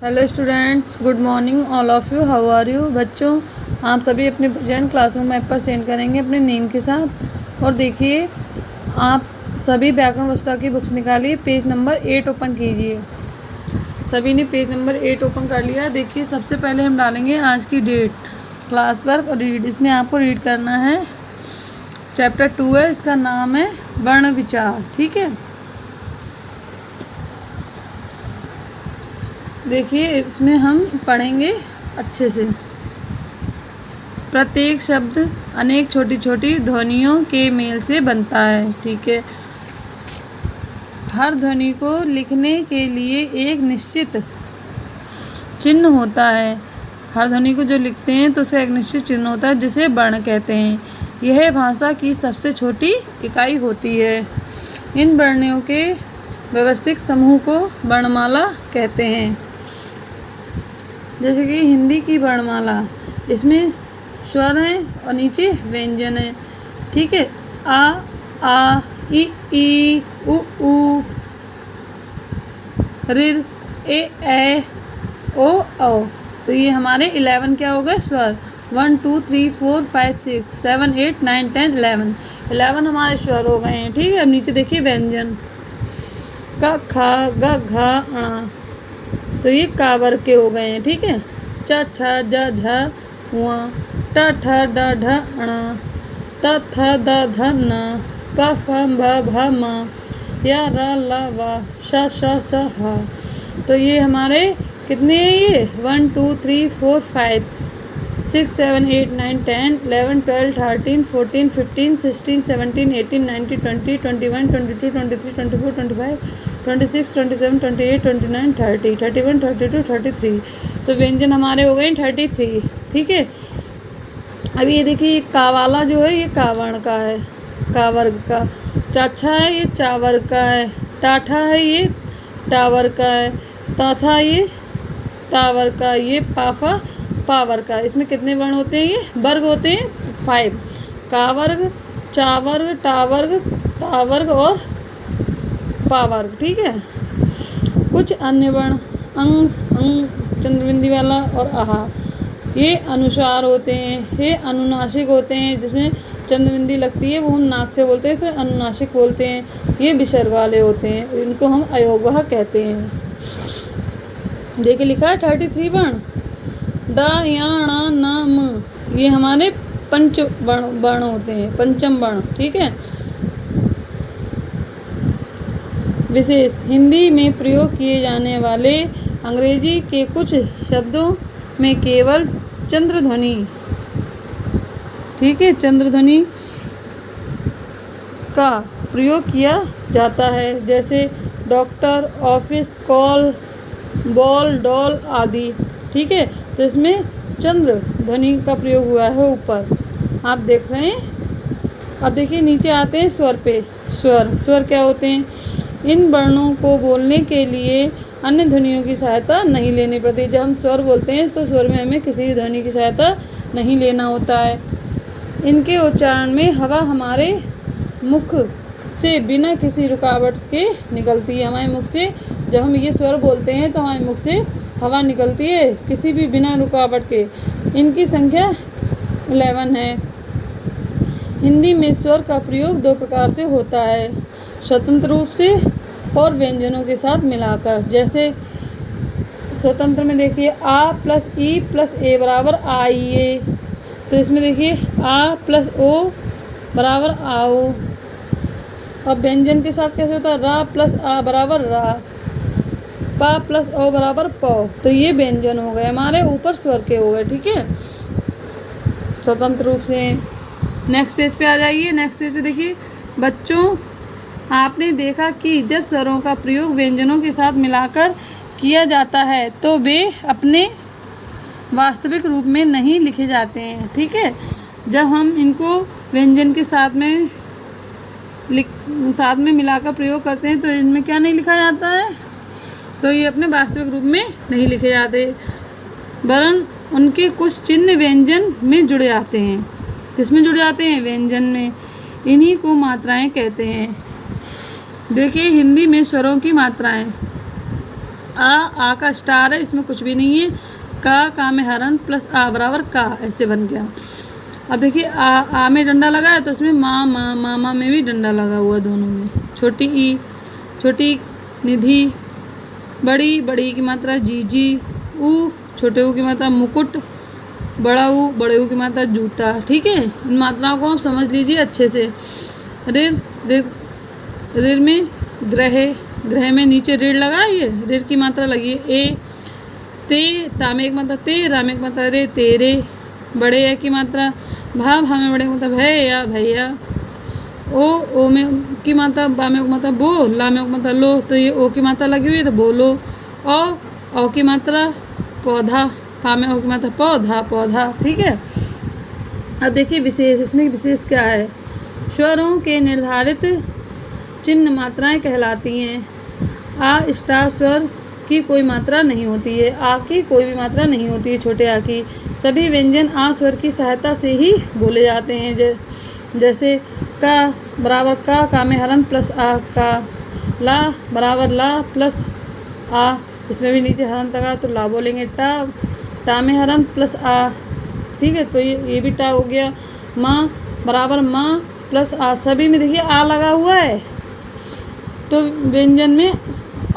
Hello students, good morning all of you. How are you? बच्चों, आप सभी अपने प्रेजेंट क्लासरूम ऐप पर सेंड करेंगे अपने नेम के साथ। और देखिए, आप सभी व्याकरण पुस्तक की बुक्स निकालिए, पेज नंबर 8 ओपन कीजिए। सभी ने पेज नंबर 8 ओपन कर लिया। देखिए, सबसे पहले हम डालेंगे आज की डेट, क्लास वर्क और रीड। इसमें आपको रीड करना है, चैप्टर 2 है, इसका नाम है वर्ण विचार। ठीक है, देखिए इसमें हम पढ़ेंगे अच्छे से। प्रत्येक शब्द अनेक छोटी छोटी ध्वनियों के मेल से बनता है। ठीक है, हर ध्वनि को लिखने के लिए एक निश्चित चिन्ह होता है। हर ध्वनि को जो लिखते हैं तो उसका एक निश्चित चिन्ह होता है, जिसे वर्ण कहते हैं। यह भाषा की सबसे छोटी इकाई होती है। इन वर्णों के व्यवस्थित समूह को वर्णमाला कहते हैं। जैसे कि हिंदी की वर्णमाला, इसमें स्वर हैं और नीचे व्यंजन है। ठीक है, आ ई उ ऋ ए ओ औ। तो ये हमारे 11 क्या हो गए? स्वर। 1 2 3 4 5 6 7 8 9 10 11 हमारे स्वर हो गए हैं। ठीक है, अब नीचे देखिए व्यंजन, क ख ग घ ण, तो ये का वर्ग के हो गए हैं। ठीक है, च छ ज झ व, ट ठ ड ढ ण, त थ द ध न, प फ भ भ म, य र ल व, श श स ह। तो ये हमारे कितने हैं? ये 1 2 3 4 5 6 7 8 9 10 11 12 13 14 15 16 17 18 19 20 21 22 23 24 25 26 27 28 29 30 31 32 33। तो व्यंजन हमारे हो गए 33। ठीक है, अब ये देखिए, का वाला जो है ये का वर्ण का है, का वर्ग का। चाछा है ये चा वर्ग का है। टाठा है ये टा वर्ग का है। ताथा ये ता वर्ग का। ये पाफा पा वर्ग का। इसमें कितने वर्ण होते हैं? ये वर्ग होते हैं 5। का वर्ग, चा वर्ग, टा वर्ग, ता वर्ग और पा वर्ग। ठीक है, कुछ अन्य वर्ण अंग, चंद्रबिंदी वाला और आहा, ये अनुसार होते हैं। ये अनुनासिक होते हैं, जिसमें चंद्रबिंदी लगती है वो हम नाक से बोलते हैं, फिर अनुनासिक बोलते हैं। ये विसर्ग वाले होते हैं, इनको हम अयोगवाह कहते हैं। देखिए लिखा है 33 वर्ण। ड या ण न म, ये हमारे पंच वर्ण होते हैं, पंचम वर्ण। ठीक है, विशेष हिंदी में प्रयोग किए जाने वाले अंग्रेजी के कुछ शब्दों में केवल चंद्रध्वनि, ठीक है, चंद्रध्वनि का प्रयोग किया जाता है, जैसे doctor, office, call, ball, doll आदि। ठीक है, तो इसमें चंद्र ध्वनि का प्रयोग हुआ है ऊपर, आप देख रहे हैं। अब देखिए नीचे आते हैं स्वर पे। स्वर क्या होते हैं? इन वर्णों को बोलने के लिए अन्य ध्वनियों की सहायता नहीं लेनी पड़ती। जब हम स्वर बोलते हैं तो स्वर में हमें किसी भी ध्वनि की सहायता नहीं लेना होता है। इनके उच्चारण में हवा हमारे मुख से बिना किसी रुकावट के निकलती है। हमारे मुख से जब हम ये स्वर बोलते हैं तो हमारे मुख से हवा निकलती है किसी भी बिना रुकावट के। इनकी संख्या 11 है। हिंदी में स्वर का प्रयोग 2 प्रकार से होता है, स्वतंत्र रूप से और व्यंजनों के साथ मिलाकर। जैसे स्वतंत्र में देखिए आ प्लस ई प्लस ए बराबर आइए, तो इसमें देखिए आ प्लस ओ बराबर आओ। और व्यंजन के साथ कैसे होता है? रा प्लस आ बराबर रा, पा प्लस ओ बराबर पौ। तो ये व्यंजन हो गए हमारे, ऊपर स्वर के हो गए। ठीक है, स्वतंत्र रूप से। नेक्स्ट पेज पे आ जाइए। नेक्स्ट पेज पे देखिए बच्चों, आपने देखा कि जब स्वरों का प्रयोग व्यंजनों के साथ मिलाकर किया जाता है तो वे अपने वास्तविक रूप में नहीं लिखे जाते हैं। ठीक है, जब हम इनको व्यंजन के साथ में मिलाकर प्रयोग करते हैं तो इनमें क्या नहीं लिखा जाता है? तो ये अपने वास्तविक रूप में नहीं लिखे जाते, वरन उनके कुछ चिन्ह व्यंजन में जुड़ जाते हैं। किसमें जुड़ जाते हैं? व्यंजन में। इन्हीं को मात्राएं कहते हैं। देखिए हिंदी में स्वरों की मात्राएं। आ का स्टार है, इसमें कुछ भी नहीं है। का में हरन प्लस आ बराबर का, ऐसे बन गया। अब देखिए आ में डंडा लगा है तो इसमें मामा में भी डंडा लगा हुआ, दोनों में। छोटी ई, छोटी निधि, बड़ी की मात्रा जीजी, ऊ छोटे ऊ की मात्रा मुकुट, बड़ा ऊ बड़े ऊ की मात्रा जूता। ठीक है, इन मात्राओं को आप समझ लीजिए अच्छे से। ऋर में ग्रह में नीचे ऋण लगा है, ये ऋण की मात्रा लगी है ए। ता में एक मात्रा ते, रा में एक मात्रा रे, तेरे। बड़े ए की मात्रा भा में बड़े मतलब भैया। ओ में की मात्रा, बा में मात्रा बो, ला में मात्रा लो, तो ये ओ की मात्रा लगी हुई है तो बोलो। ओ की मात्रा पौधा, पा में ओ की मात्रा पौधा। ठीक है, अब देखिए विशेष, इसमें विशेष क्या है। स्वरों के निर्धारित चिन्ह मात्राएं कहलाती हैं। आ स्टार स्वर की कोई मात्रा नहीं होती है, आ की कोई भी मात्रा नहीं होती है, छोटे आ की। सभी व्यंजन आ स्वर की सहायता से ही बोले जाते हैं। जैसे का बराबर का में हरन प्लस आ का। ला बराबर ला प्लस आ, इसमें भी नीचे हरन लगा तो ला बोलेंगे। टा में हरन प्लस आ। ठीक है, तो ये भी टा हो गया। माँ बराबर माँ प्लस आ, सभी में देखिए आ लगा हुआ है, तो व्यंजन में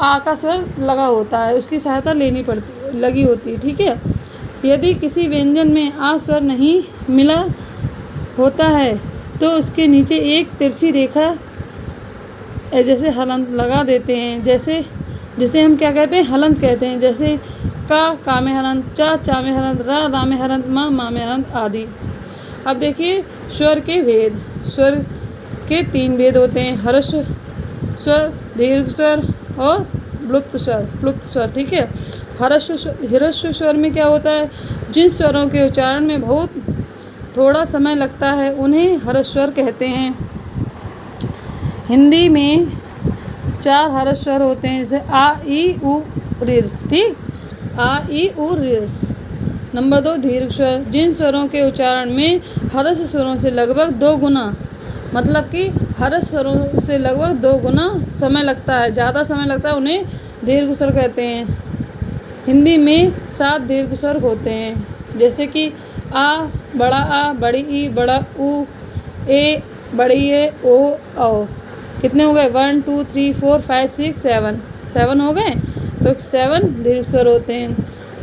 आ का स्वर लगा होता है, उसकी सहायता लेनी पड़ती लगी होती है। ठीक है, यदि किसी व्यंजन में आ स्वर नहीं मिला होता है तो उसके नीचे एक तिरछी रेखा जैसे हलंत लगा देते हैं। जैसे हम क्या कहते हैं, हलंत कहते हैं। जैसे का में हलंत, चा में हलंत, रा में हलंत, मा में हलंत आदि। अब देखिए स्वर के भेद। स्वर के 3 भेद होते हैं, हर्ष स्वर, दीर्घ स्वर और प्लुप्त स्वर। ठीक है, हर्ष स्वर में क्या होता है, जिन स्वरों के उच्चारण में बहुत थोड़ा समय लगता है उन्हें हर्ष स्वर कहते हैं। हिंदी में 4 हर्ष स्वर होते हैं, जैसे आ ई उ ऋ। ठीक, आ ई उ ऋ। नंबर 2 दीर्घ स्वर, जिन स्वरों के उच्चारण में हर्ष स्वरों से लगभग 2 गुना, मतलब कि हर्ष स्वरों से लगभग 2 गुना समय लगता है, ज़्यादा समय लगता है, उन्हें दीर्घ स्वर कहते हैं। हिंदी में 7 दीर्घ स्वर होते हैं, जैसे कि आ, बड़ा आ, बड़ी ई, बड़ा ऊ, ए, बड़ी ए, ओ, औ। कितने हो गए, 1 2 3 4 5 6 7 हो गए, तो 7 दीर्घ स्वर होते हैं।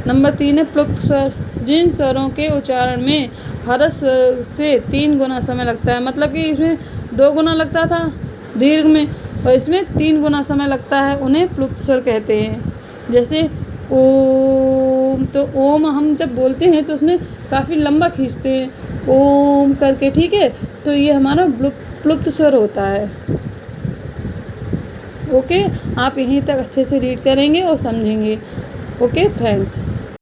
नंबर 3 है प्लुप्त स्वर, जिन स्वरों के उच्चारण में हर्ष स्वर से 3 गुना समय लगता है, मतलब कि इसमें 2 गुना लगता था दीर्घ में और इसमें 3 गुना समय लगता है, उन्हें प्लुप्त स्वर कहते हैं। जैसे ओम, तो ओम हम जब बोलते हैं तो उसमें काफ़ी लंबा खींचते हैं ओम करके। ठीक है, तो ये हमारा प्लुप्त स्वर होता है। ओके, आप यहीं तक अच्छे से रीड करेंगे और समझेंगे। Okay, thanks.